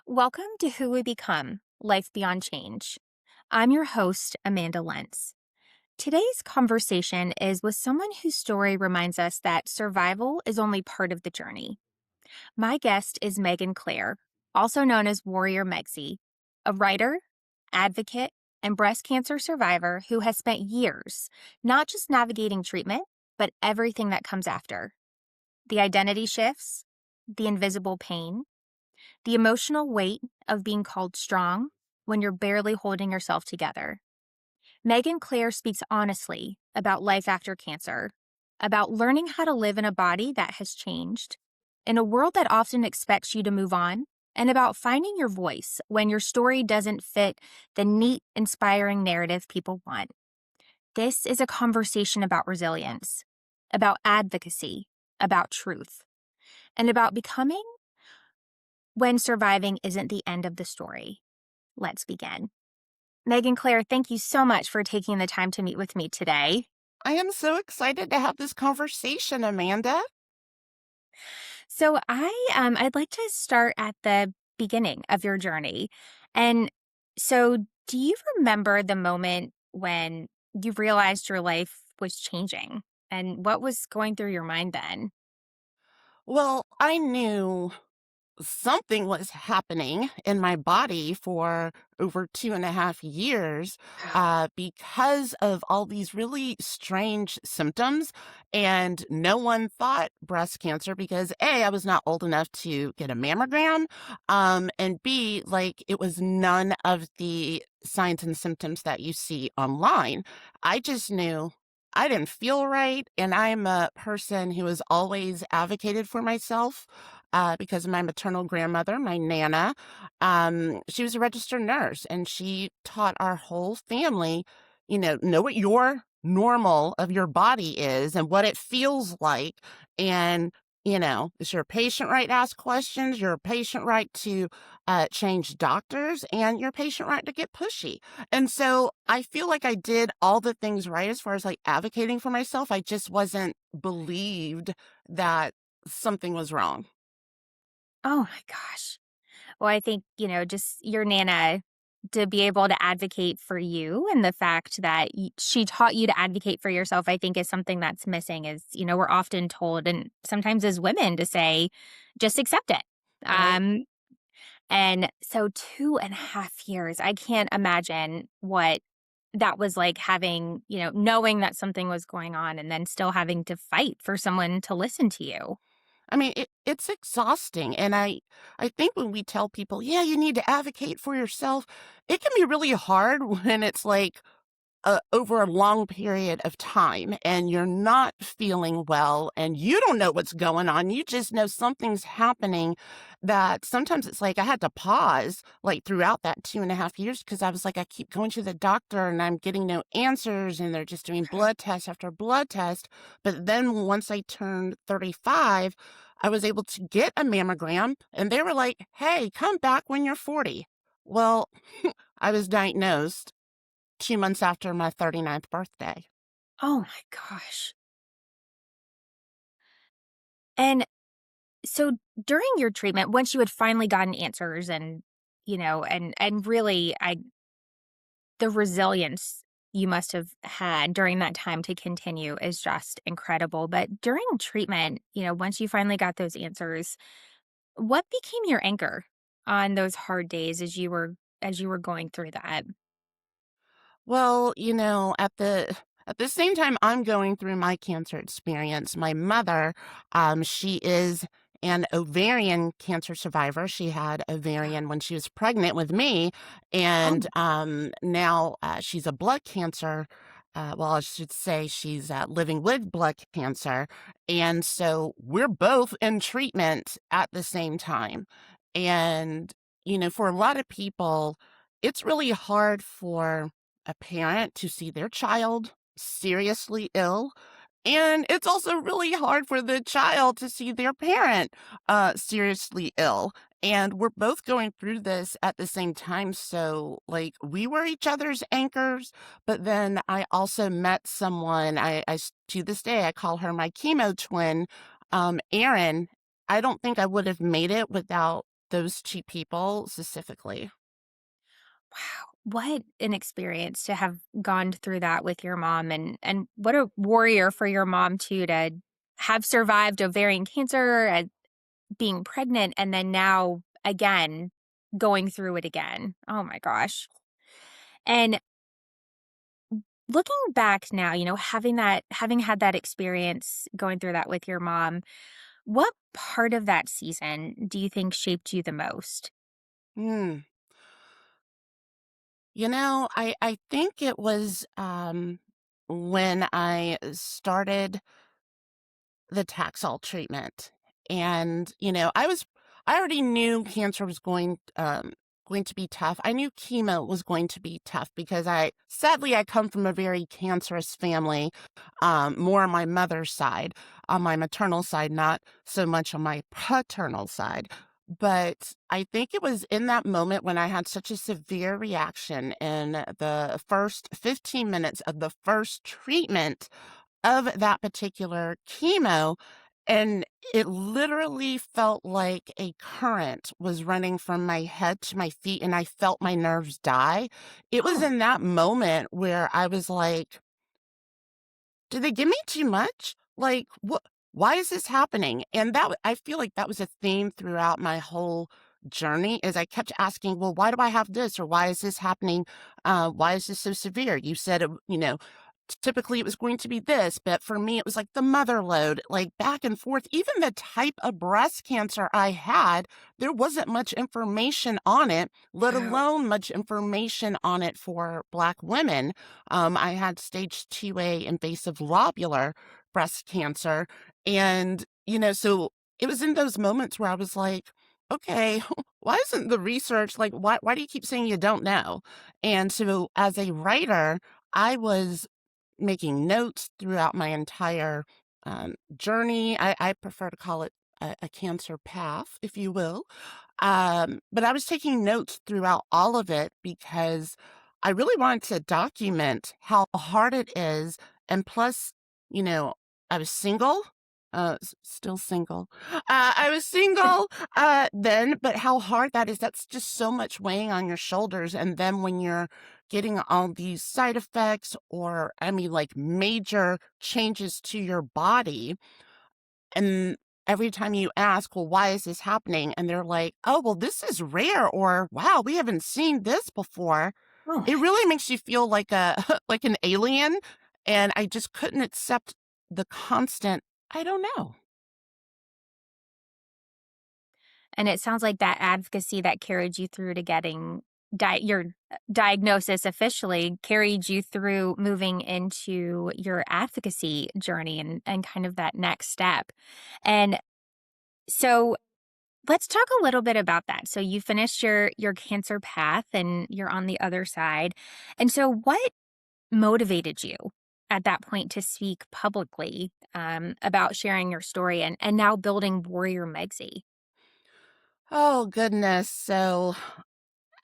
Welcome to Who We Become Life Beyond Change. I'm your host, Amanda Lentz. Today's conversation is with someone whose story reminds us that survival is only part of the journey. My guest is Megan Clare, also known as Warrior Megsy, a writer, advocate, and breast cancer survivor who has spent years not just navigating treatment, but everything that comes after the identity shifts, the invisible pain, the emotional weight of being called strong when you're barely holding yourself together. Megan Clare speaks honestly about life after cancer, about learning how to live in a body that has changed, in a world that often expects you to move on, and about finding your voice when your story doesn't fit the neat, inspiring narrative people want. This is a conversation about resilience, about advocacy, about truth, and about becoming when surviving isn't the end of the story. Let's begin. Megan Clare, thank you so much for taking the time to meet with me today. I am so excited to have this conversation, Amanda. So I'd like to start at the beginning of your journey. And so do you remember the moment when you realized your life was changing? And what was going through your mind then? Well, I knew something was happening in my body for over 2.5 years because of all these really strange symptoms. And no one thought breast cancer because A, I was not old enough to get a mammogram. And B, like it was none of the signs and symptoms that you see online. I just knew I didn't feel right. And I'm a person who has always advocated for myself because of my maternal grandmother, my Nana. She was a registered nurse and she taught our whole family, know what your normal of your body is and what it feels like. And, it's your patient right to ask questions, your patient right to change doctors, and your patient right to get pushy. And so I feel like I did all the things right as far as like advocating for myself. I just wasn't believed that something was wrong. Oh my gosh. Well, I think, just your Nana to be able to advocate for you and the fact that she taught you to advocate for yourself, I think is something that's missing is, we're often told, and sometimes as women to say, just accept it. Right. Um, and so 2.5 years, I can't imagine what that was like having, knowing that something was going on and then still having to fight for someone to listen to you. I mean, it's exhausting. And I think when we tell people, yeah, you need to advocate for yourself, it can be really hard when it's like over a long period of time and you're not feeling well and you don't know what's going on. You just know something's happening that sometimes it's like I had to pause like throughout that 2.5 years because I was like, I keep going to the doctor and I'm getting no answers and they're just doing blood test after blood test. But then once I turned 35, I was able to get a mammogram and they were like, hey, come back when you're 40. Well, I was diagnosed 2 months after my 39th birthday. Oh my gosh. And so during your treatment, once you had finally gotten answers and, and really the resilience you must have had during that time to continue is just incredible. But during treatment, once you finally got those answers, what became your anchor on those hard days as you were going through that? Well, at the same time I'm going through my cancer experience, my mother, she is an ovarian cancer survivor. She had ovarian when she was pregnant with me, Oh, and now she's a blood cancer. Well, I should say she's living with blood cancer. And so we're both in treatment at the same time. And, for a lot of people, it's really hard for a parent to see their child seriously ill. And it's also really hard for the child to see their parent seriously ill. And we're both going through this at the same time. So, like, we were each other's anchors. But then I also met someone, to this day, I call her my chemo twin, Erin. I don't think I would have made it without those 2 people specifically. Wow, what an experience to have gone through that with your mom, and what a warrior for your mom too to have survived ovarian cancer and being pregnant and then now again going through it again. Oh my gosh. And looking back now, having had that experience going through that with your mom, what part of that season do you think shaped you the most? Hmm. I think it was, when I started the Taxol treatment. And, I already knew cancer was going to be tough. I knew chemo was going to be tough because sadly, I come from a very cancerous family, more on my mother's side, on my maternal side, not so much on my paternal side. But I think it was in that moment when I had such a severe reaction in the first 15 minutes of the first treatment of that particular chemo, and it literally felt like a current was running from my head to my feet, and I felt my nerves die. It was Oh, in that moment where I was like, did they give me too much? Like, what? Why is this happening? And I feel like that was a theme throughout my whole journey. Is I kept asking, well, why do I have this, or why is this happening? Why is this so severe? You said, typically it was going to be this, but for me, it was like the mother load, like back and forth. Even the type of breast cancer I had, there wasn't much information on it, let wow. alone much information on it for Black women. I had stage 2A invasive lobular breast cancer. And, so it was in those moments where I was like, okay, why isn't the research like, why do you keep saying you don't know? And so as a writer, I was making notes throughout my entire journey. I prefer to call it a cancer path, if you will. But I was taking notes throughout all of it because I really wanted to document how hard it is. And plus, you know, I was single, still single. I was single then, but how hard that is. That's just so much weighing on your shoulders. And then when you're getting all these side effects, or, I mean, like major changes to your body, and every time you ask, well, why is this happening? And they're like, oh, well, this is rare, or wow, we haven't seen this before. Oh, It really makes you feel like like an alien. And I just couldn't accept the constant, I don't know. and it sounds like that advocacy that carried you through to getting your diagnosis officially carried you through moving into your advocacy journey and kind of that next step. And so let's talk a little bit about that. So you finished your cancer path and you're on the other side. And so what motivated you at that point to speak publicly about sharing your story and now building Warrior Megsy? Oh, goodness. So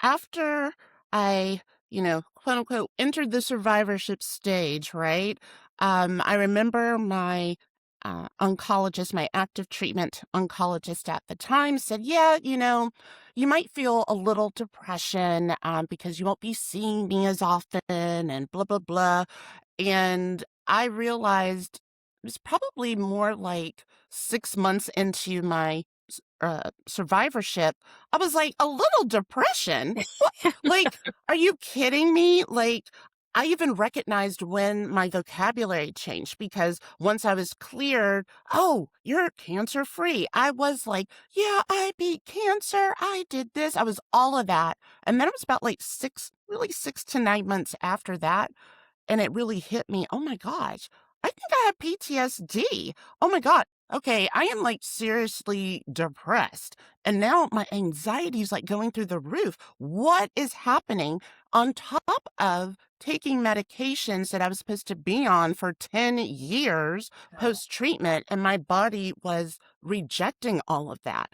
after I, quote unquote, entered the survivorship stage, right? I remember my oncologist, my active treatment oncologist at the time said, yeah, you might feel a little depression because you won't be seeing me as often and blah, blah, blah. And I realized it was probably more like 6 months into my survivorship. I was like, a little depression? What? Like, are you kidding me? Like, I even recognized when my vocabulary changed because once I was cleared, oh, you're cancer free. I was like, yeah, I beat cancer. I did this. I was all of that. And then it was about like really 6 to 9 months after that, and it really hit me. Oh my gosh, I think I have PTSD. Oh my God. Okay, I am like seriously depressed. And now my anxiety is like going through the roof. What is happening on top of taking medications that I was supposed to be on for 10 years post treatment? And my body was rejecting all of that.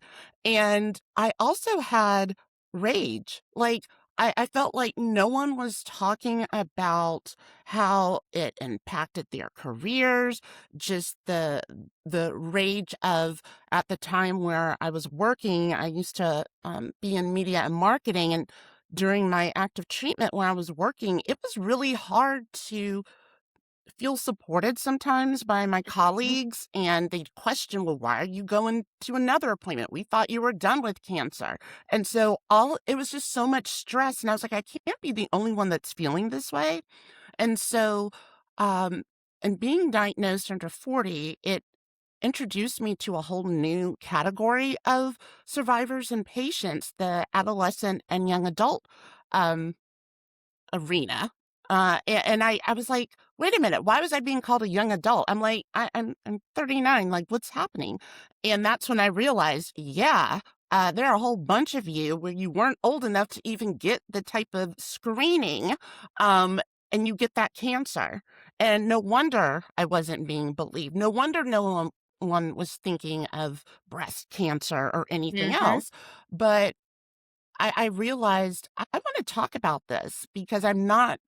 And I also had rage. Like, I felt like no one was talking about how it impacted their careers, just the rage of at the time where I was working, I used to be in media and marketing, and during my active treatment where I was working, it was really hard to feel supported sometimes by my Mhm. colleagues, and they'd question, well, why are you going to another appointment? We thought you were done with cancer. And so all it was just so much stress. And I was like, I can't be the only one that's feeling this way. And so, um, and being diagnosed under 40, it introduced me to a whole new category of survivors and patients, the adolescent and young adult um, arena. And I was like, "Wait a minute, why was I being called a young adult?" I'm like, I'm 39, like, what's happening?" And that's when I realized, yeah, there are a whole bunch of you where you weren't old enough to even get the type of screening, um, and you get that cancer. And no wonder I wasn't being believed. No wonder no one was thinking of breast cancer or anything Mhm. else. But I realized I wanna talk about this because I'm not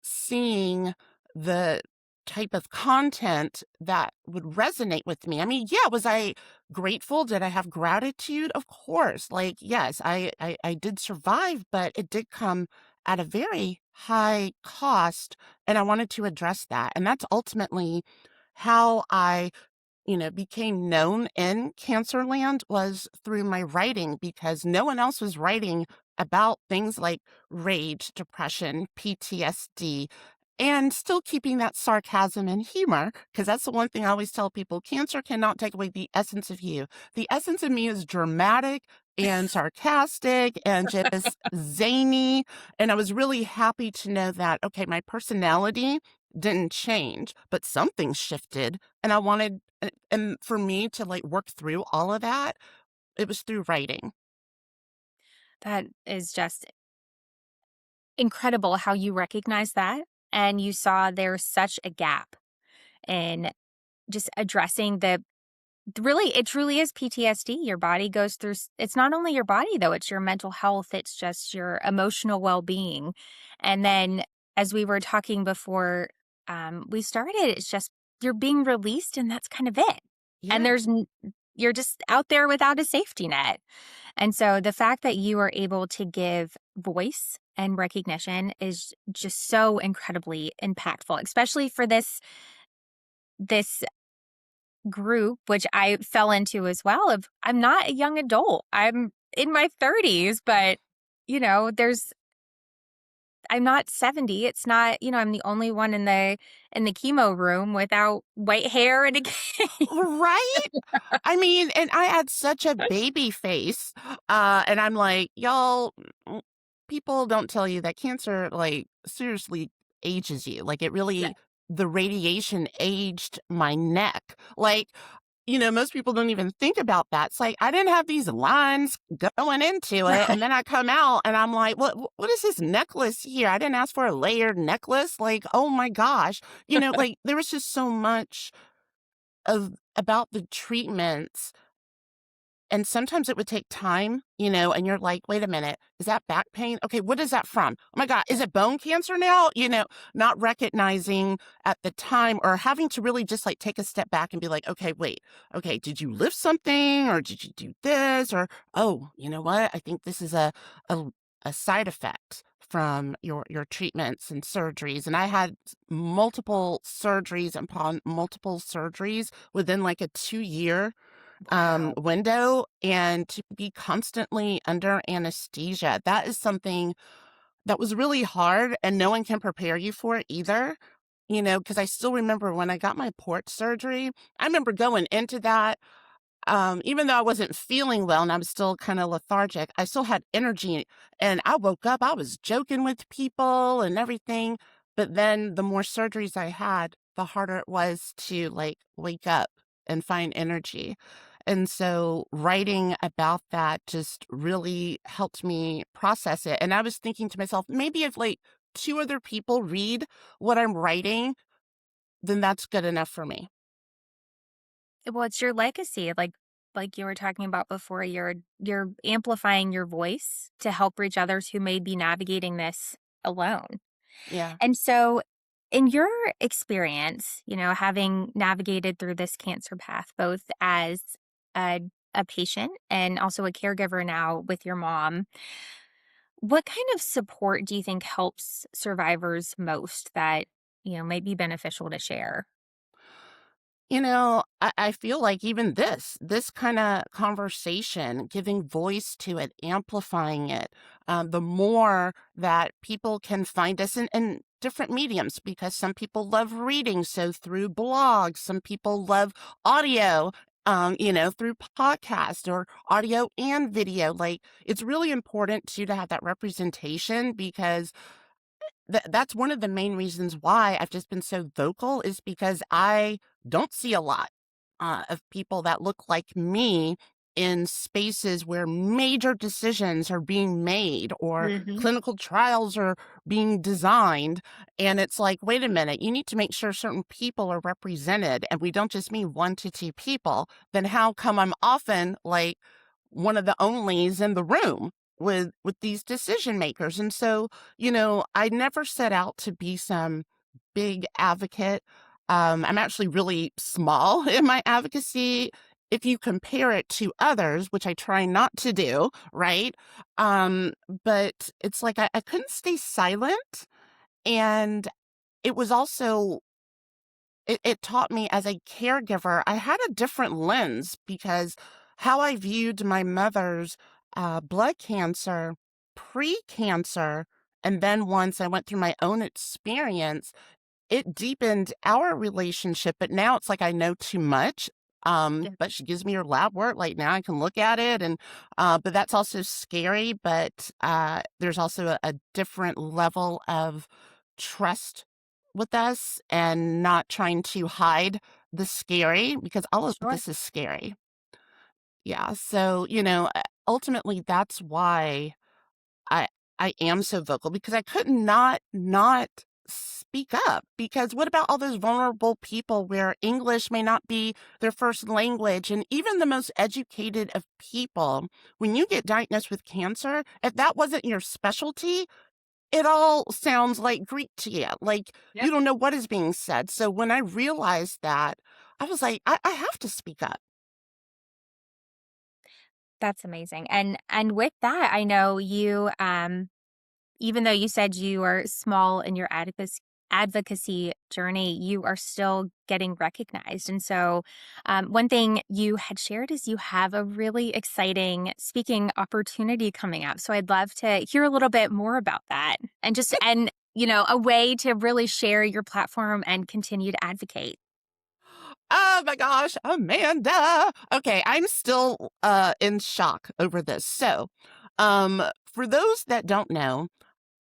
seeing the type of content that would resonate with me. I mean, yeah, was I grateful? Did I have gratitude? Of course. Like, yes, I did survive, but it did come at a very high cost, and I wanted to address that. And that's ultimately how I became known in Cancerland was through my writing because no one else was writing about things like rage, depression, PTSD, and still keeping that sarcasm and humor. Because that's the one thing I always tell people, cancer cannot take away the essence of you. The essence of me is dramatic and sarcastic and just zany. And I was really happy to know that, okay, my personality didn't change, but something shifted. And I wanted and for me to, like, work through all of that, it was through writing. That is just incredible how you recognize that and you saw there's such a gap in just addressing the really, it truly is PTSD. Your body goes through it's not only your body though, it's your mental health, it's just your emotional well-being. And then as we were talking before we started, it's just you're being released and that's kind of it. And Yeah. you're just out there without a safety net. And so the fact that you are able to give voice and recognition is just so incredibly impactful, especially for this group, which I fell into as well of I'm not a young adult. I'm in my 30s, but there's I'm not 70. It's not, I'm the only one in the chemo room without white hair and a cane. Right? I mean, and I had such a baby face, and I'm like, "Y'all, people don't tell you that cancer, like, seriously ages you." Like, it Yeah. really the radiation aged my neck. Like, most people don't even think about that. It's like, I didn't have these lines going into it, Right. and then I come out and I'm like, what is this necklace here? I didn't ask for a layered necklace." Like, oh my gosh. Like, there was just so much of about the treatments, and sometimes it would take time, and you're like, "Wait a minute, is that back pain? Okay, what is that from? Oh my god, is it bone cancer now?" Not recognizing at the time or having to really just, like, take a step back and be like, "Okay, wait. Okay, did you lift something or did you do this?" Or, "Oh, you know what? I think this is a a side effect from your treatments and surgeries." And I had multiple surgeries upon multiple surgeries within, like, a 2-year Wow. window, and to be constantly under anesthesia, that is something that was really hard and no one can prepare you for it either. Because I still remember when I got my port surgery, I remember going into that, even though I wasn't feeling well and I was still kind of lethargic, I still had energy. And I woke up, I was joking with people and everything. But then the more surgeries I had, the harder it was to like wake up and find energy. And so writing about that just really helped me process it. And I was thinking to myself, maybe if like two other people read what I'm writing, then that's good enough for me. Well, it's your legacy. Like like you were talking about before, you're amplifying your voice to help reach others who may be navigating this alone. Yeah. And so, in your experience, having navigated through this cancer path, both as a, a patient and also a caregiver now with your mom, what kind of support do you think helps survivors most that, might be beneficial to share? I feel like even this kind of conversation, giving voice to it, amplifying it, the more that people can find us in different mediums, because some people love reading. So through blogs, some people love audio, through podcast or audio and video. Like, it's really important too to have that representation, because that's one of the main reasons why I've just been so vocal, is because I don't see a lot of people that look like me in spaces where major decisions are being made or Hmm. clinical trials are being designed. And it's like, wait a minute, you need to make sure certain people are represented. And we don't just mean one to two people. Then how come I'm often like one of the onlys in the room with these decision makers? And so, I never set out to be some big advocate. I'm actually really small in my advocacy if you compare it to others, which I try not to do, right? But it's like I couldn't stay silent. And it was also, it taught me as a caregiver, I had a different lens, because how I viewed my mother's blood cancer, pre-cancer, and then once I went through my own experience, it deepened our relationship. But now it's like I know too much. Yeah, But she gives me her lab work. Like, now I can look at it, and but that's also scary. But there's also a different level of trust with us, and not trying to hide the scary, because all of sure. this is scary. Yeah. So, ultimately that's why I I am so vocal, because I could not speak up. Because what about all those vulnerable people where English may not be their first language? And even the most educated of people, when you get diagnosed with cancer, if that wasn't your specialty, it all sounds like Greek to you. Like, you Yep. don't know what is being said. So when I realized that, I was like, I have to speak up. That's amazing. And with that, I know you even though you said you are small in your advocacy journey, you are still getting recognized. And so, one thing you had shared is you have a really exciting speaking opportunity coming up. So, I'd love to hear a little bit more about that, and a way to really share your platform and continue to advocate. Oh my gosh, Amanda. Okay, I'm still in shock over this. So, for those that don't know,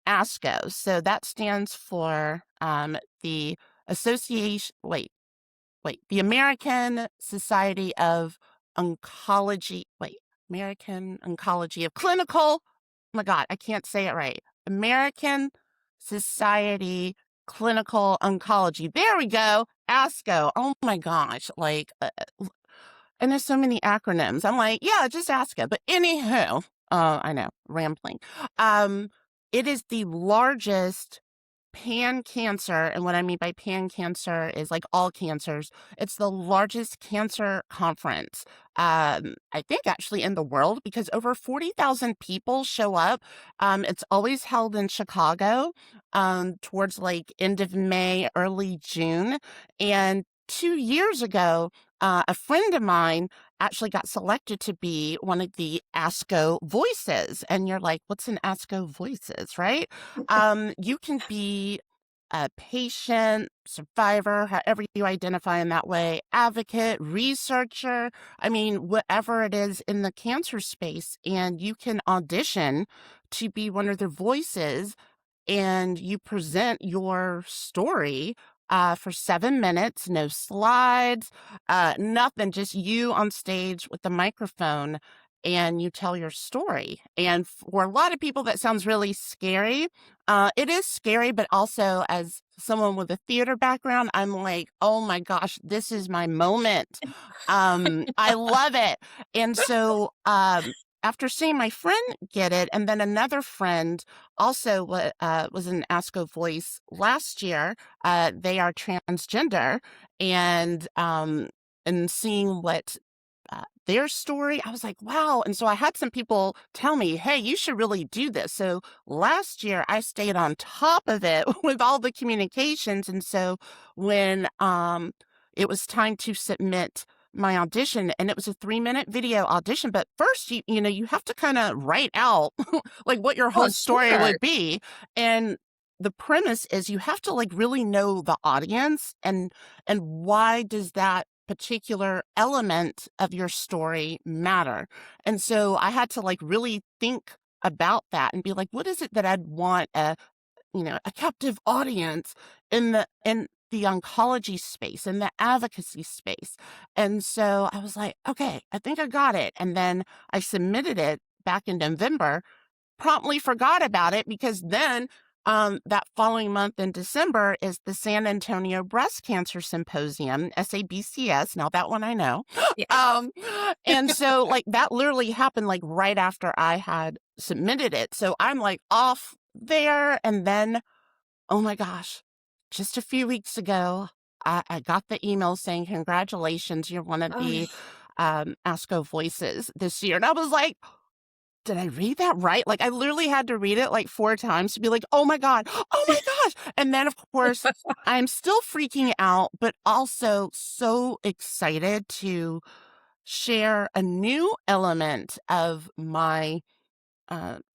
ASCO, so that stands for the Association the American Society of Oncology. American Oncology of Clinical. Oh my God, I can't say it right. American Society Clinical Oncology. There we go. ASCO. Oh my gosh. And there's so many acronyms. I'm like, yeah, just ASCO. But anywho, I know, rambling. Um, it is the largest pan cancer, and what I mean by pan cancer is like all cancers. It's the largest cancer conference, I think actually in the world, because over 40,000 people show up. It's always held in Chicago, towards like end of May, early June. And 2 years ago, a friend of mine actually got selected to be one of the ASCO voices. And you're like, what's an ASCO voices, right? You can be a patient, survivor, however you identify in that way, advocate, researcher. I mean, whatever it is in the cancer space, and you can audition to be one of their voices, and you present your story for 7 minutes, no slides, nothing, just you on stage with the microphone. and you tell your story. And for a lot of people, that sounds really scary. It is scary, but also as someone with a theater background, I'm like, oh my gosh, this is my moment. I love it. And so, after seeing my friend get it, and then another friend also was an ASCO voice last year. They are transgender, and seeing what their story, I was like, wow. And so I had some people tell me, hey, you should really do this. So last year I stayed on top of it with all the communications. And so when it was time to submit my audition, and it was a 3-minute video audition, but first you have to kind of write out like what your Oh, whole story sure. would be. And the premise is you have to like really know the audience, and why does that particular element of your story matter. And so I had to like really think about that and be like, what is it that I'd want a captive audience in the oncology space, in the advocacy space. And so I was like, okay, I think I got it. And then I submitted it back in November, promptly forgot about it because then that following month in December is the San Antonio Breast Cancer Symposium, SABCS. Now that one I know. Yeah. Um, and so like that literally happened like right after I had submitted it. So I'm like off there. And then, oh my gosh, just a few weeks ago, I got the email saying, congratulations, you're one of Oh, the ASCO voices this year. And I was like, did I read that right? Like, I literally had to read it like 4 times to be like, "Oh my god. Oh my gosh." And then, of course, I'm still freaking out, but also so excited to share a new element of my,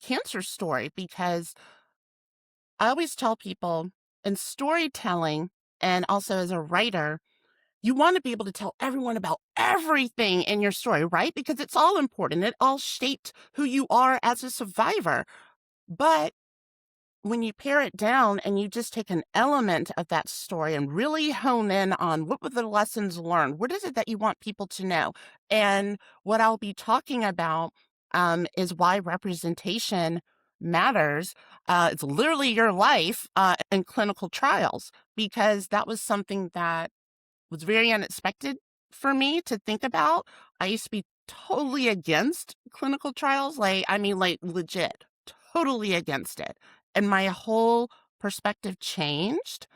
cancer story because I always tell people in storytelling and also as a writer, you wanna be able to tell everyone about everything in your story, right? Because it's all important. It all shaped who you are as a survivor. But when you pare it down and you just take an element of that story and really hone in on what were the lessons learned, what is it that you want people to know? And what I'll be talking about is why representation matters. It's literally your life in clinical trials, because that was something that was very unexpected for me to think about. I used to be totally against clinical trials, like, I mean, like, legit, totally against it. And my whole perspective changed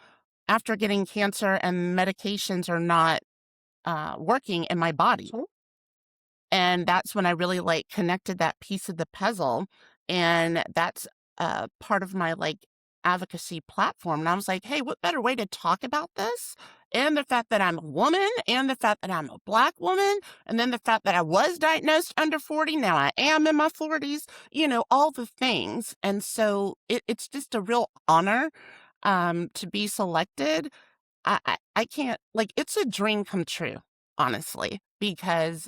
after getting cancer and medications are not working in my body. sure. And that's when I really, like, connected that piece of the puzzle, and that's, part of my, like, advocacy platform, and I was like, "Hey, what better way to talk about this, and the fact that I'm a woman, and the fact that I'm a Black woman, and then the fact that I was diagnosed under 40, now I am in my 40s," all the things, and so it's just a real honor, to be selected. I can't like, it's a dream come true, honestly, because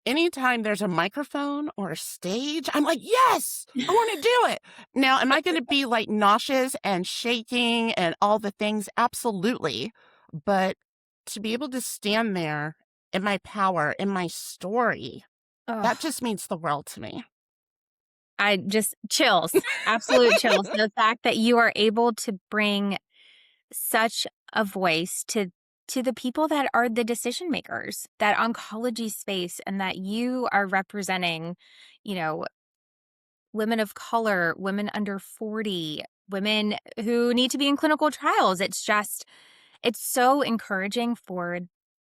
anytime there's a microphone or a stage, I'm like, "Yes, I wanna do it." Now, am I gonna be, like, nauseous and shaking and all the things? Absolutely. But to be able to stand there in my power, in my story, that Oh, just means the world to me. I just chills, absolute chills. The fact that you are able to bring such a voice to the people that are the decision makers, that oncology space, and that you are representing, you know, women of color, women under 40, women who need to be in clinical trials. It's so encouraging for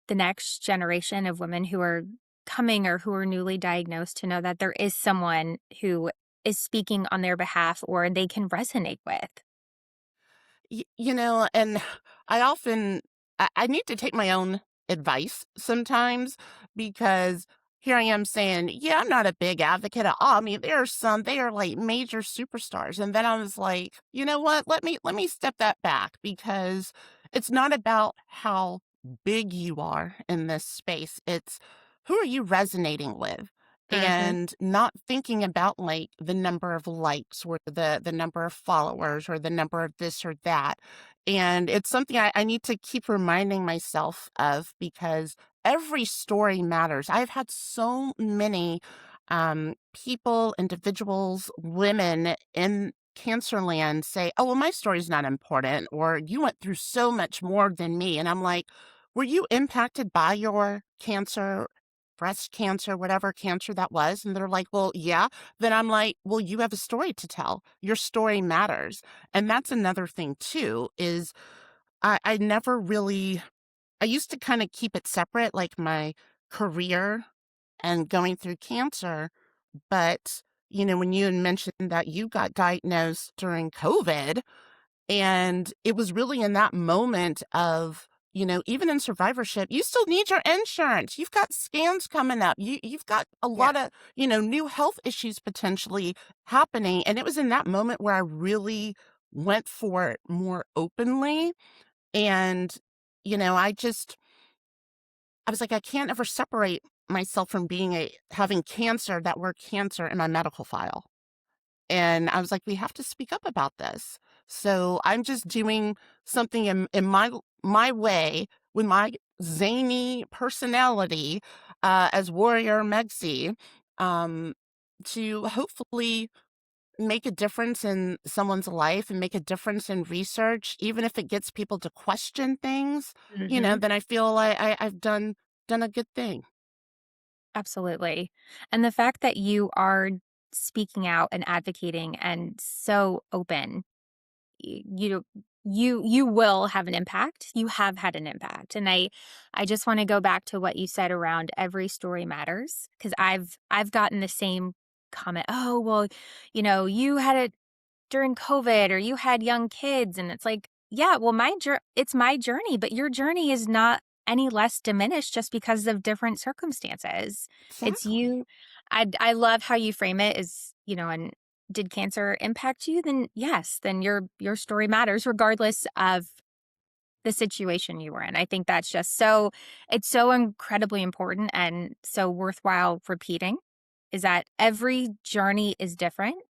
the next generation of women who are coming or who are newly diagnosed to know that there is someone who is speaking on their behalf or they can resonate with. And I often I need to take my own advice sometimes because here I am saying, yeah, I'm not a big advocate at all. I mean, there are some, they are like major superstars. And then I was like, you know what? Let me step that back because it's not about how big you are in this space. It's who are you resonating with? Mhm. And not thinking about like the number of likes or the number of followers or the number of this or that. And it's something I need to keep reminding myself of because every story matters. I've had so many people, individuals, women in cancer land say, "Oh, well, my story's not important," or "You went through so much more than me." And I'm like, "Were you impacted by your cancer, breast cancer, whatever cancer that was?" And they're like, "Well, yeah." Then I'm like, "Well, you have a story to tell. Your story matters." And that's another thing too, is I never really I used to kind of keep it separate, like my career and going through cancer. But, when you had mentioned that you got diagnosed during COVID, and it was really in that moment of, even in survivorship, you still need your insurance. You've got scans coming up. You've got a Yeah. lot of, new health issues potentially happening. And it was in that moment where I really went for it more openly. And, I was like, I can't ever separate myself from having cancer, that word cancer in my medical file. And I was like, we have to speak up about this. So I'm just doing something in my way with my zany personality, as warrior Megsi, um, to hopefully make a difference in someone's life and make a difference in research, even if it gets people to question things, Hmm. then I feel like I've done a good thing. Absolutely. And the fact that you are speaking out and advocating and so open, you you will have an impact. You have had an impact. And I just want to go back to what you said around every story matters, because I've gotten the same comment. Oh, well, you had it during COVID, or you had young kids, and it's like, yeah, well, it's my journey, but your journey is not any less diminished just because of different circumstances. It's Exactly. you. I love how you frame it as, and did cancer impact you? Then yes, then your story matters regardless of the situation you were in. I think that's just it's so incredibly important and so worthwhile repeating, is that every journey is different,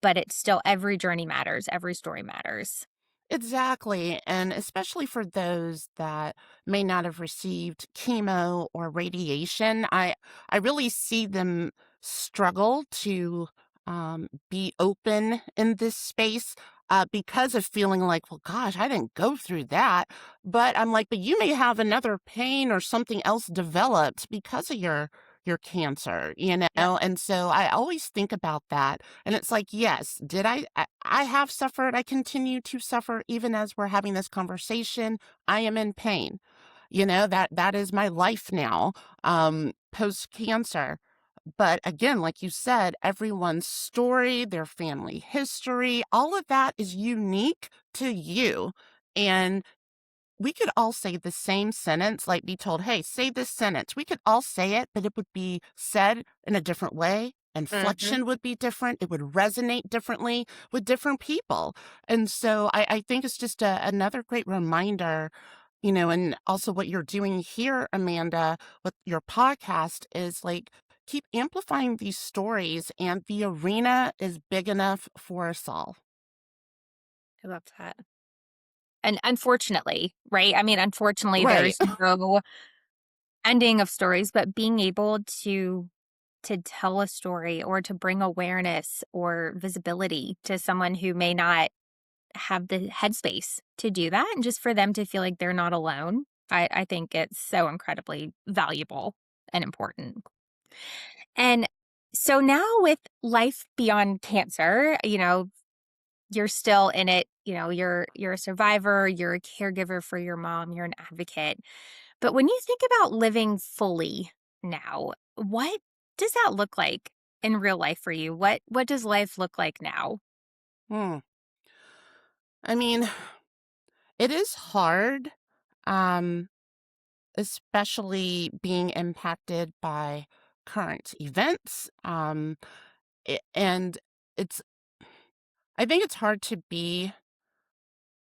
but it's still every journey matters, every story matters. Exactly, and especially for those that may not have received chemo or radiation, I really see them struggle to be open in this space, because of feeling like, well, gosh, I didn't go through that. But I'm like, but you may have another pain or something else developed because of your cancer, Yep. and so I always think about that. And it's like, yes, did I have suffered. I continue to suffer even as we're having this conversation. I am in pain. That is my life now, post cancer. But again, like you said, everyone's story, their family history, all of that is unique to you. And we could all say the same sentence, like be told, hey, say this sentence. We could all say it, but it would be said in a different way. Mhm. Inflection would be different. It would resonate differently with different people. And so I think it's just another great reminder, and also what you're doing here, Amanda, with your podcast is like, keep amplifying these stories, and the arena is big enough for us all. I love that. And unfortunately, right? I mean, unfortunately, Right. there's no ending of stories, but being able to tell a story or to bring awareness or visibility to someone who may not have the headspace to do that, and just for them to feel like they're not alone. I think it's so incredibly valuable and important. And so now with life beyond cancer, you're still in it, you're a survivor, you're a caregiver for your mom, you're an advocate. But when you think about living fully now, what does that look like in real life for you? What does life look like now? Hmm. I mean, it is hard, um, especially being impacted by current events. And it's, I think it's hard to be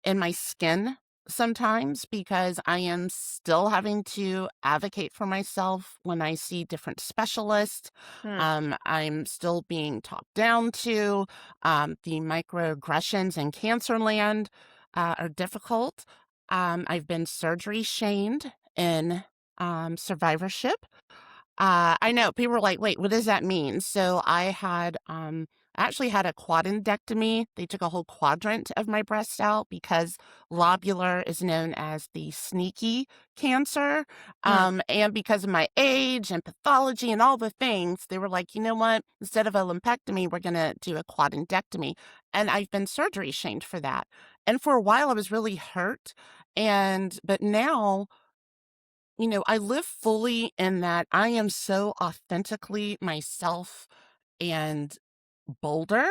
in my skin sometimes because I am still having to advocate for myself when I see different specialists. Hmm. I'm still being talked down to. The microaggressions in cancer land are difficult. I've been surgery shamed in survivorship. I know people were like, "Wait, what does that mean?" So I actually had a quadrantectomy. They took a whole quadrant of my breast out because lobular is known as the sneaky cancer. Mm. And because of my age and pathology and all the things, they were like, "You know what? Instead of a lumpectomy, we're gonna do a quadrantectomy." And I've been surgery shamed for that. And for a while, I was really hurt. But now, I live fully in that I am so authentically myself and bolder,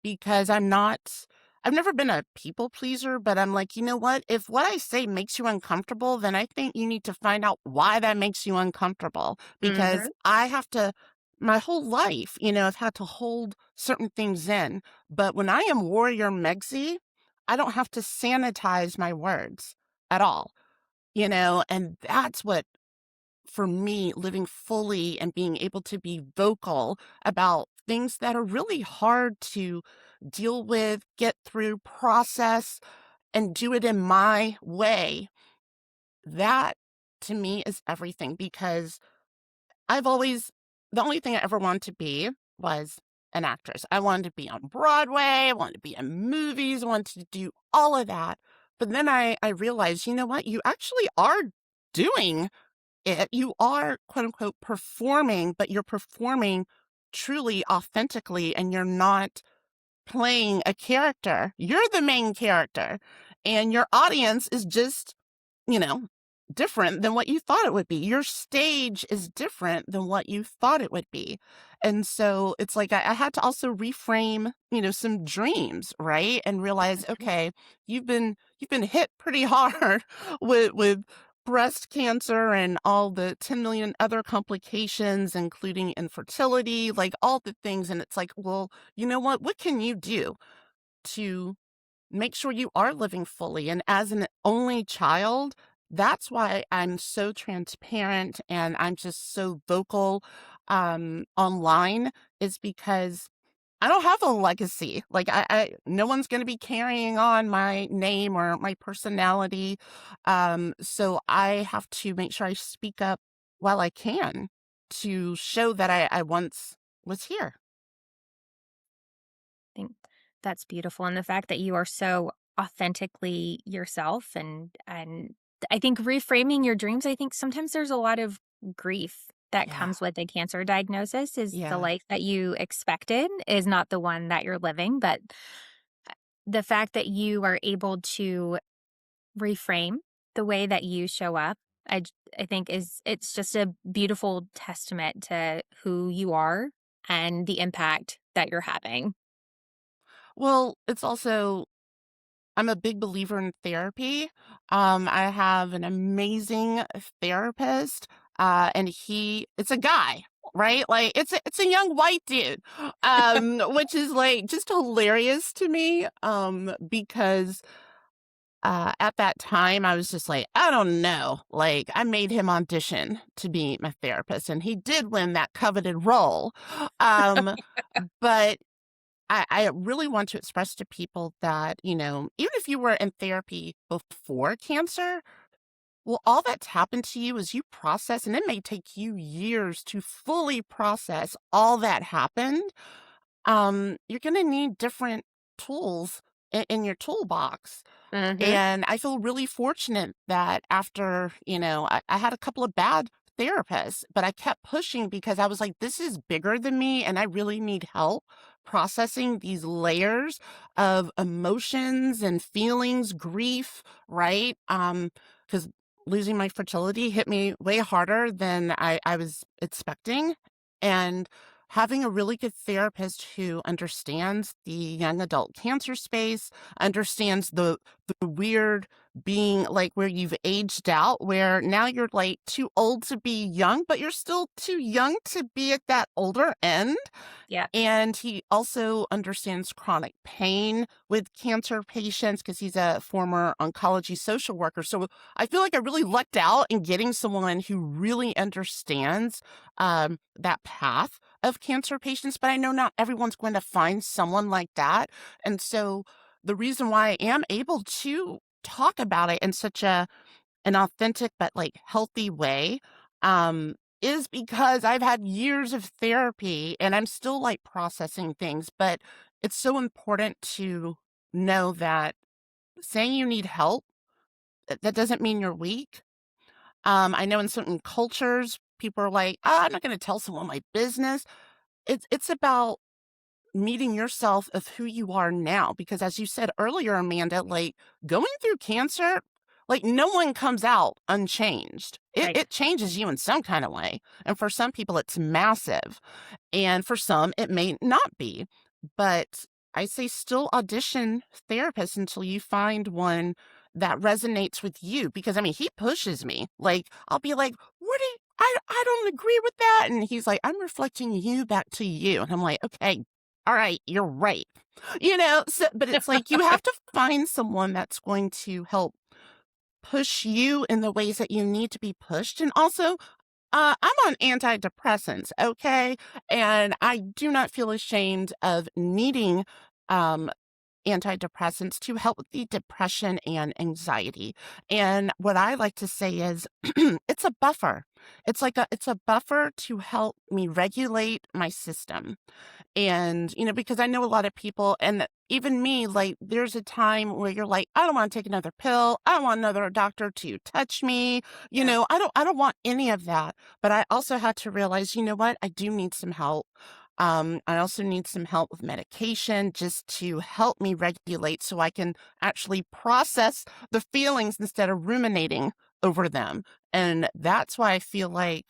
because I've never been a people pleaser, but I'm like, you know what? If what I say makes you uncomfortable, then I think you need to find out why that makes you uncomfortable. Because Mhm. my whole life, I've had to hold certain things in. But when I am Warrior Megsy, I don't have to sanitize my words at all, and that's what, for me, living fully and being able to be vocal about things that are really hard to deal with, get through, process, and do it in my way. That to me is everything, because the only thing I ever wanted to be was an actress. I wanted to be on Broadway, I wanted to be in movies, I wanted to do all of that. But then I realized, you know what? You actually are doing it. You are, quote unquote, performing, but you're performing truly authentically, and you're not playing a character. You're the main character, and your audience is just, you know, different than what you thought it would be. Your stage is different than what you thought it would be. And so it's like I had to also reframe, some dreams, right? And realize, Mhm. okay, you've been hit pretty hard with breast cancer and all the 10 million other complications, including infertility, like all the things. And it's like, well, you know what? What can you do to make sure you are living fully? And as an only child, that's why I'm so transparent and I'm just so vocal online, is because I don't have a legacy. Like no one's going to be carrying on my name or my personality. So I have to make sure I speak up while I can to show that I once was here. Think that's beautiful, and the fact that you are so authentically yourself, and I think reframing your dreams, I think sometimes there's a lot of grief that Yeah. comes with a cancer diagnosis. Is the Yeah. life that you expected is not the one that you're living, but the fact that you are able to reframe the way that you show up, I think it's just a beautiful testament to who you are and the impact that you're having. Well, it's also, I'm a big believer in therapy. I have an amazing therapist, and it's a guy, right? Like it's a young white dude, which is like just hilarious to me, because at that time I was just like, I don't know, like I made him audition to be my therapist, and he did win that coveted role, um, but I really want to express to people that, even if you were in therapy before cancer, well, all that's happened to you is you process, and it may take you years to fully process all that happened. You're going to need different tools in your toolbox. Mhm. And I feel really fortunate that after, I had a couple of bad therapists, but I kept pushing because I was like, this is bigger than me and I really need help processing these layers of emotions and feelings, grief, right? Because losing my fertility hit me way harder than I was expecting. And having a really good therapist who understands the young adult cancer space, understands the weird being like where you've aged out, where now you're like too old to be young, but you're still too young to be at that older end. Yeah. And he also understands chronic pain with cancer patients because he's a former oncology social worker. So I feel like I really lucked out in getting someone who really understands that path of cancer patients. But I know not everyone's going to find someone like that. And so the reason why I am able to talk about it in such an authentic but like healthy way, is because I've had years of therapy and I'm still like processing things, but it's so important to know that saying you need help, that doesn't mean you're weak. I know in certain cultures, people are like, I'm not going to tell someone my business. It's about meeting yourself of who you are now. Because as you said earlier, Amanda, like going through cancer, like no one comes out unchanged. It, Right. it changes you in some kind of way. And for some people, it's massive. And for some, it may not be. But I say still audition therapists until you find one that resonates with you. Because I mean, he pushes me. Like, I'll be like, what do you, I don't agree with that. And he's like, I'm reflecting you back to you. And I'm like, okay, all right, you're right. So, but it's like you have to find someone that's going to help push you in the ways that you need to be pushed. And also, I'm on antidepressants, okay? And I do not feel ashamed of needing um, antidepressants to help with the depression and anxiety. And what I like to say is it's a buffer. It's a buffer to help me regulate my system. And, because I know a lot of people and even me, like there's a time where you're like, I don't want to take another pill. I don't want another doctor to touch me. Yeah. I don't want any of that. But I also had to realize, you know what? I do need some help. I also need some help with medication just to help me regulate so I can actually process the feelings instead of ruminating over them. And that's why I feel like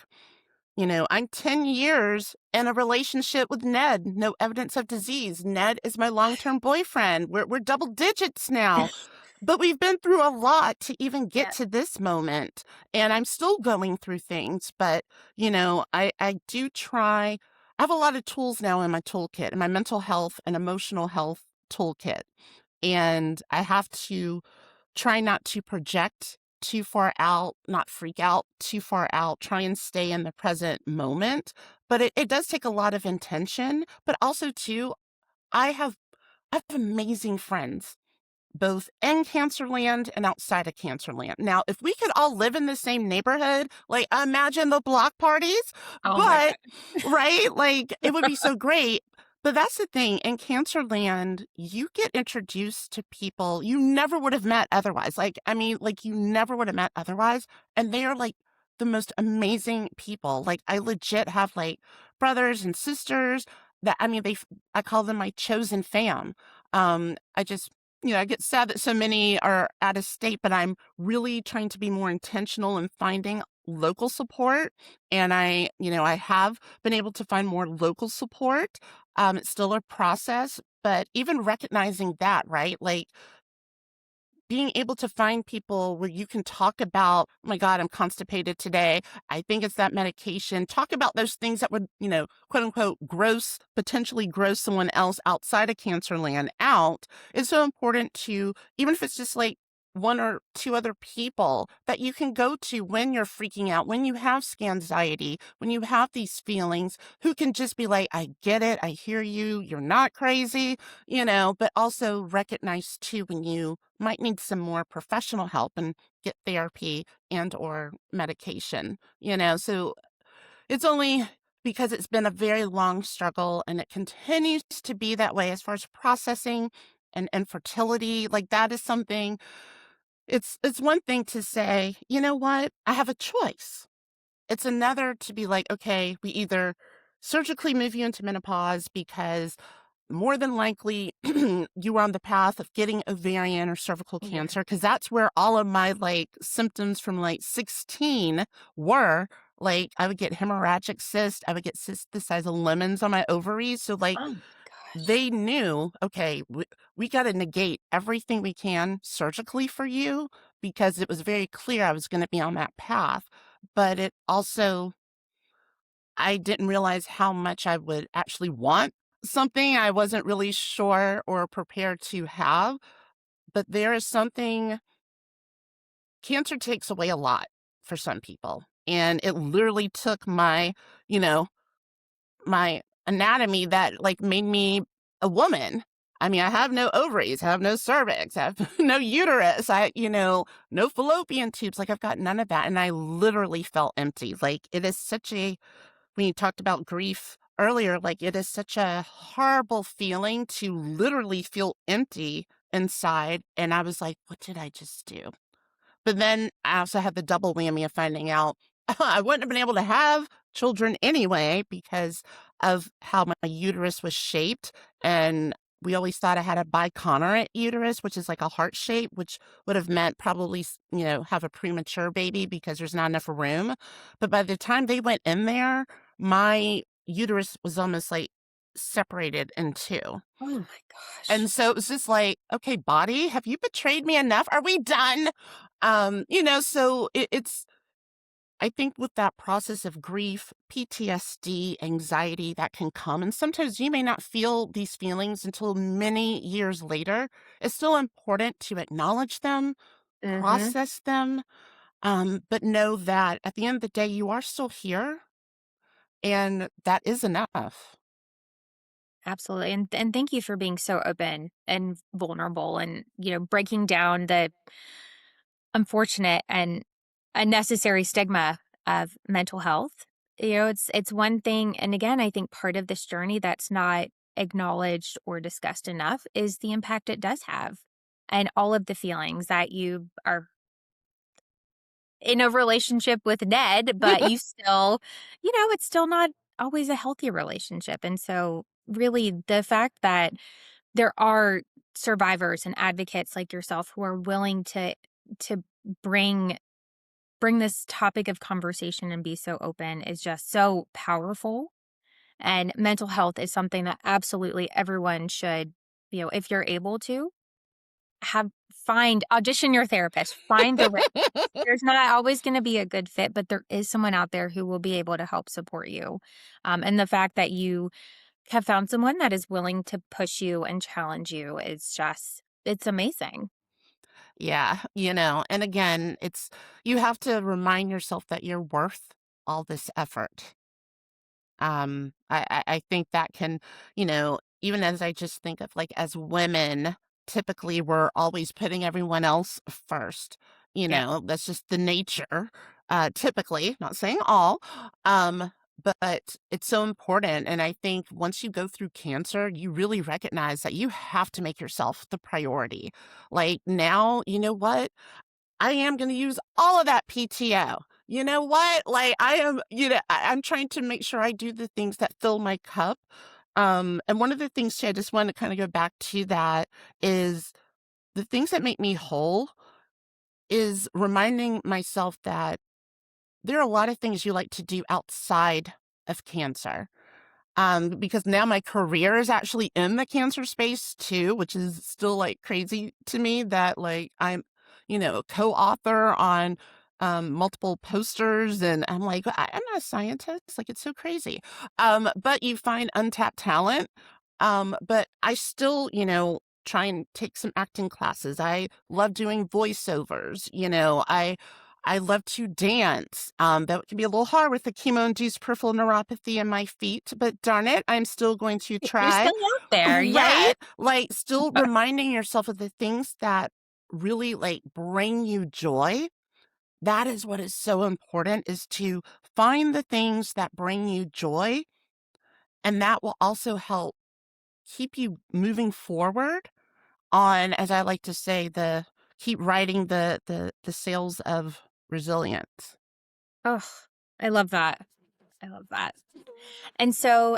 I'm 10 years in a relationship with Ned. No evidence of disease. Ned is my long-term boyfriend. We're double digits now. But we've been through a lot to even get Yeah. to this moment. And I'm still going through things. But, I do try. I have a lot of tools now in my toolkit, in my mental health and emotional health toolkit. And I have to try not to project too far out, not freak out too far out, try and stay in the present moment. But it does take a lot of intention. But also, too, I have, I have amazing friends both in Cancerland and outside of Cancerland. Now, if we could all live in the same neighborhood, like imagine the block parties, Oh my but God. right, like it would be so great. But that's the thing, in Cancerland, you get introduced to people you never would have met otherwise. Like, I mean, like you never would have met otherwise. And they are like the most amazing people. Like, I legit have like brothers and sisters that, I mean, I call them my chosen fam. I just I get sad that so many are out of state, but I'm really trying to be more intentional in finding local support. And I have been able to find more local support. It's still a process, but even recognizing that, right? Like being able to find people where you can talk about, oh my God, I'm constipated today. I think it's that medication. Talk about those things that would, quote unquote, potentially gross someone else outside of Cancerland out. It's so important to, even if it's just like one or two other people that you can go to when you're freaking out, when you have anxiety, when you have these feelings, who can just be like, I get it. I hear you. You're not crazy, but also recognize too when you might need some more professional help and get therapy and or medication, so it's only because it's been a very long struggle and it continues to be that way as far as processing and fertility. Like that is something, it's one thing to say, you know what, I have a choice. It's another to be like, okay, we either surgically move you into menopause because more than likely you were on the path of getting ovarian or cervical Yeah. cancer because that's where all of my like symptoms from like 16 were. Like I would get hemorrhagic cyst, I would get cysts the size of lemons on my ovaries. So like Oh my gosh. they knew, okay, we got to negate everything we can surgically for you because it was very clear I was going to be on that path. But it also I didn't realize how much I would actually want something I wasn't really sure or prepared to have. But there is something, cancer takes away a lot for some people. And it literally took you know, my anatomy that like made me a woman. I mean, I have no ovaries, I have no cervix, I have no uterus, no fallopian tubes. Like, I've got none of that. And I literally felt empty. Like, it is such a, when you talked about grief earlier, like, it is such a horrible feeling to literally feel empty inside. And I was like, what did I just do? But then I also had the double whammy of finding out I wouldn't have been able to have children anyway because of how my uterus was shaped. And we always thought I had a biconurate uterus, which is like a heart shape, which would have meant probably, have a premature baby because there's not enough room. But by the time they went in there, my uterus was almost like separated in two. Oh my gosh. And so it was just like, okay, body, have you betrayed me enough? Are we done? So it's, I think with that process of grief, PTSD, anxiety that can come, and sometimes you may not feel these feelings until many years later. It's still important to acknowledge them, Mhm. process them, but know that at the end of the day, you are still here, and that is enough. Absolutely. And thank you for being so open and vulnerable and, breaking down the unfortunate and unnecessary stigma of mental health. It's one thing, and again, I think part of this journey that's not acknowledged or discussed enough is the impact it does have and all of the feelings that you are in a relationship with Ned, but you still, it's still not always a healthy relationship. And so really the fact that there are survivors and advocates like yourself who are willing to bring this topic of conversation and be so open is just so powerful. And mental health is something that absolutely everyone should, if you're able to, audition your therapist, find the right. There's not always going to be a good fit, but there is someone out there who will be able to help support you. And the fact that you have found someone that is willing to push you and challenge you is just, it's amazing. Yeah, and again, you have to remind yourself that you're worth all this effort. I think that can, even as I just think of like as women, typically we're always putting everyone else first. Yep. That's just the nature, typically, not saying all. But it's so important. And I think once you go through cancer, you really recognize that you have to make yourself the priority. Like now, you know what? I am gonna use all of that PTO. You know what? Like, I'm trying to make sure I do the things that fill my cup. And one of the things too, I just wanna kinda go back to that is the things that make me whole is reminding myself that there are a lot of things you like to do outside of cancer. Because now my career is actually in the cancer space too, which is still like crazy to me that like I'm, a co-author on multiple posters and I'm like, I'm not a scientist. Like it's so crazy. But you find untapped talent. But I still, try and take some acting classes. I love doing voiceovers. I love to dance. That can be a little hard with the chemo-induced peripheral neuropathy in my feet, but darn it, I'm still going to You're try. still out there. Right? Yes. Like, still reminding yourself of the things that really, like, bring you joy. That is what is so important, is to find the things that bring you joy, and that will also help keep you moving forward on, as I like to say, keep riding the sails of resilience. Oh, I love that. I love that. And so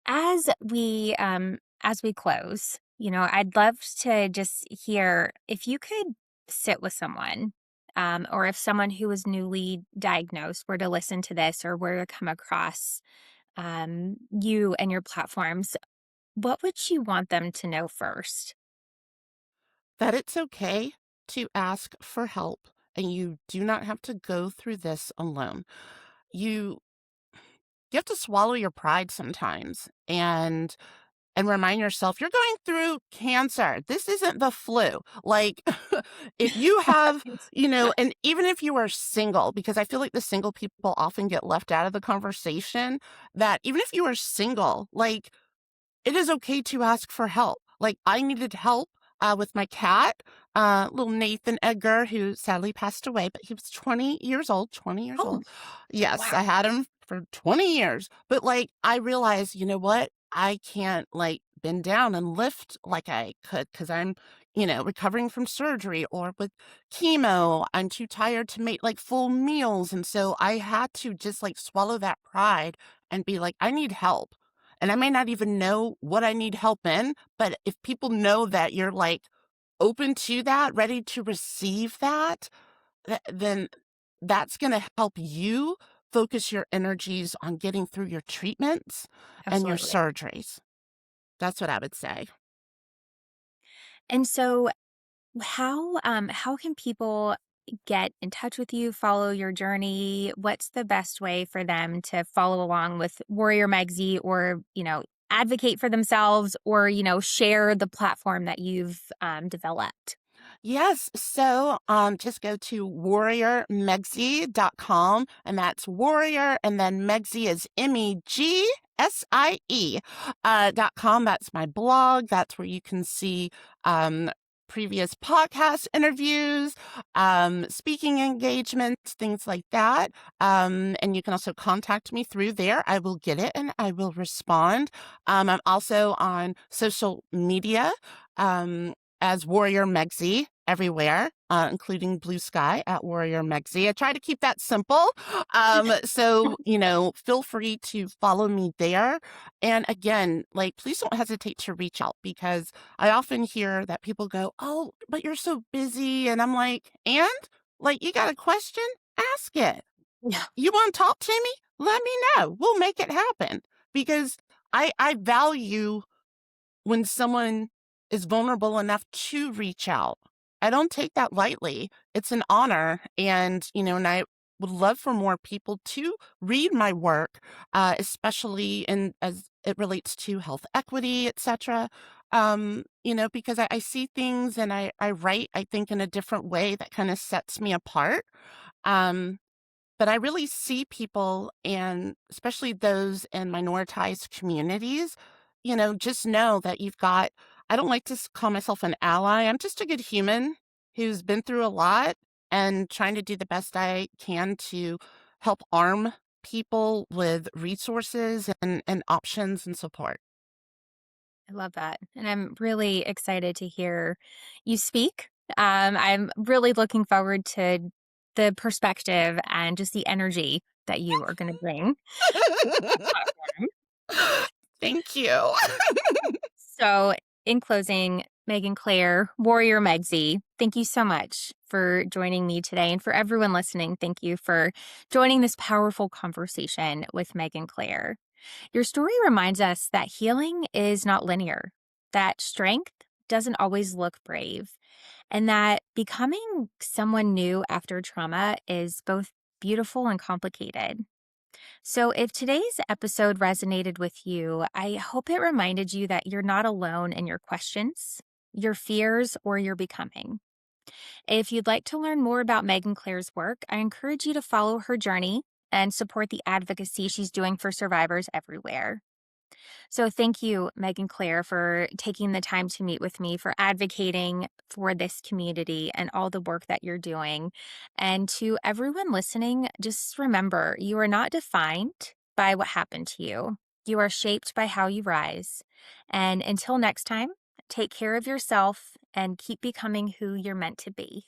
as we close, I'd love to just hear if you could sit with someone, or if someone who was newly diagnosed were to listen to this or were to come across you and your platforms, what would you want them to know first? That it's okay to ask for help and you do not have to go through this alone. You you have to swallow your pride sometimes and remind yourself you're going through cancer. This isn't the flu. Like if you have, and even if you are single, because I feel like the single people often get left out of the conversation, that even if you are single, like it is okay to ask for help. Like, I needed help, with my cat, little Nathan Edgar, who sadly passed away, but he was 20 years old, 20 years Oh, old. Yes, wow. I had him for 20 years, but, like, I realized, you know what? I can't, like, bend down and lift like I could because 'cause I'm, recovering from surgery or with chemo. I'm too tired to make, like, full meals, and so I had to just, like, swallow that pride and be like, "I need help." And I may not even know what I need help in, but if people know that you're, like, open to that, ready to receive that, then that's gonna help you focus your energies on getting through your treatments and your Absolutely. surgeries. That's what I would say. And so how can people get in touch with you, follow your journey? What's the best way for them to follow along with Warrior Megsy or, advocate for themselves or, share the platform that you've developed? Yes, so, just go to warriormegsie.com, and that's warrior, and then Megsie is Megsie, .com. That's my blog. That's where you can see, um, previous podcast interviews, speaking engagements, things like that, and you can also contact me through there. I will get it, and I will respond. I'm also on social media, um, as Warrior Megsie everywhere, including Blue Sky at Warrior Megsie. I try to keep that simple. So, feel free to follow me there. And again, like, please don't hesitate to reach out because I often hear that people go, "Oh, but you're so busy." And I'm like, and? Like, you got a question? Ask it. Yeah. You want to talk to me? Let me know. We'll make it happen because I value when someone is vulnerable enough to reach out. I don't take that lightly. It's an honor. And I would love for more people to read my work, especially in as it relates to health equity, etc. Because I see things and I write, I think, in a different way that kind of sets me apart. Um, but I really see people, and especially those in minoritized communities, just know that you've got I don't like to call myself an ally. I'm just a good human who's been through a lot and trying to do the best I can to help arm people with resources and options and support. I love that. And I'm really excited to hear you speak. I'm really looking forward to the perspective and just the energy that you are going to bring to the platform. Thank you. So, in closing, Megan Clare, Warrior Megsy, thank you so much for joining me today. And for everyone listening, thank you for joining this powerful conversation with Megan Clare. Your story reminds us that healing is not linear, that strength doesn't always look brave, and that becoming someone new after trauma is both beautiful and complicated. So, if today's episode resonated with you, I hope it reminded you that you're not alone in your questions, your fears, or your becoming. If you'd like to learn more about Megan Clare's work, I encourage you to follow her journey and support the advocacy she's doing for survivors everywhere. So, thank you, Megan Clare, for taking the time to meet with me, for advocating for this community and all the work that you're doing. And to everyone listening, just remember you are not defined by what happened to you, you are shaped by how you rise. And until next time, take care of yourself and keep becoming who you're meant to be.